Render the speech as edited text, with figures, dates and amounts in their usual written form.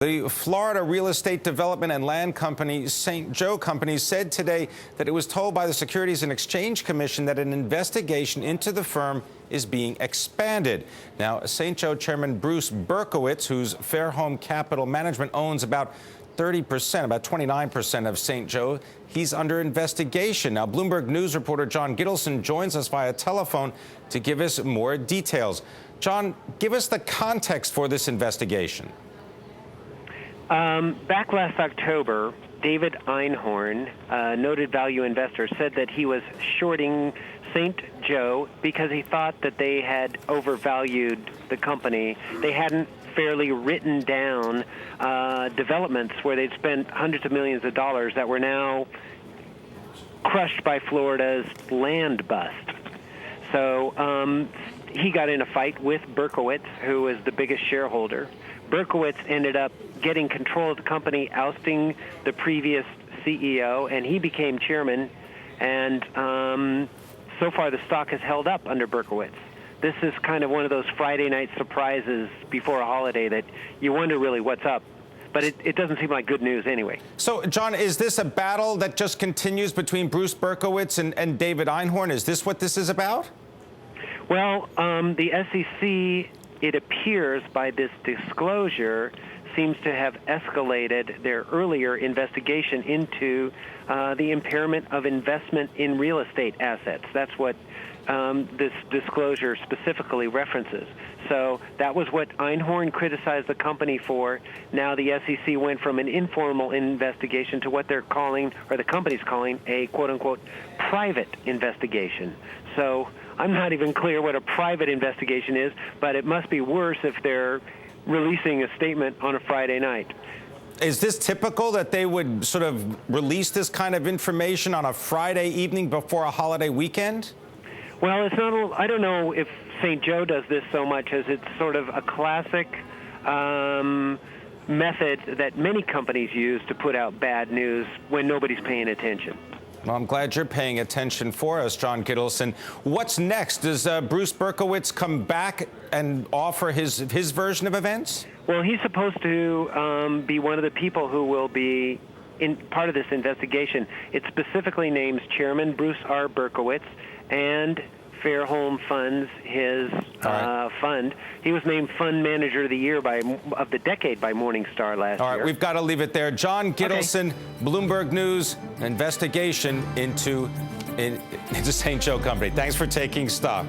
The Florida real estate development and land company St. Joe Company said today that it was told by the Securities and Exchange Commission that an investigation into the firm is being expanded. Now, St. Joe Chairman Bruce Berkowitz, whose Fair Home Capital Management owns about 30%, about 29% of St. Joe, he's under investigation. Now, Bloomberg News reporter John Gittlesohn joins us via telephone to give us more details. John, give us the context for this investigation. Back last October, David Einhorn, a noted value investor, said that he was shorting St. Joe because he thought that they had overvalued the company. They hadn't fairly written down developments where they'd spent hundreds of millions of dollars that were now crushed by Florida's land bust. So he got in a fight with Berkowitz, who was the biggest shareholder. Berkowitz ended up getting control of the company, ousting the previous CEO, and he became chairman. And so far, the stock has held up under Berkowitz. This is kind of one of those Friday night surprises before a holiday that you wonder really what's up. But it doesn't seem like good news anyway. So, John, is this a battle that just continues between Bruce Berkowitz and David Einhorn? Is this what this is about? Well, the SEC, it appears by this disclosure, seems to have escalated their earlier investigation into the impairment of investment in real estate assets. That's what this disclosure specifically references. So that was what Einhorn criticized the company for. Now the SEC went from an informal investigation to what they're calling, or the company's calling, a quote-unquote private investigation. So I'm not even clear what a private investigation is, but it must be worse if they're releasing a statement on a Friday night. Is this typical that they would sort of release this kind of information on a Friday evening before a holiday weekend? Well, it's not. I don't know if St. Joe does this so much as it's sort of a classic method that many companies use to put out bad news when nobody's paying attention. Well, I'm glad you're paying attention for us, John Gittlesohn. What's next? Does Bruce Berkowitz come back and offer his version of events? Well, he's supposed to be one of the people who will be in part of this investigation. It specifically names Chairman Bruce R. Berkowitz and Fair Home Funds, his fund. He was named Fund Manager of the Year of the Decade by Morningstar last year. All right, we've got to leave it there. John Gittlesohn, Bloomberg News, investigation into St. Joe Company. Thanks for taking stock.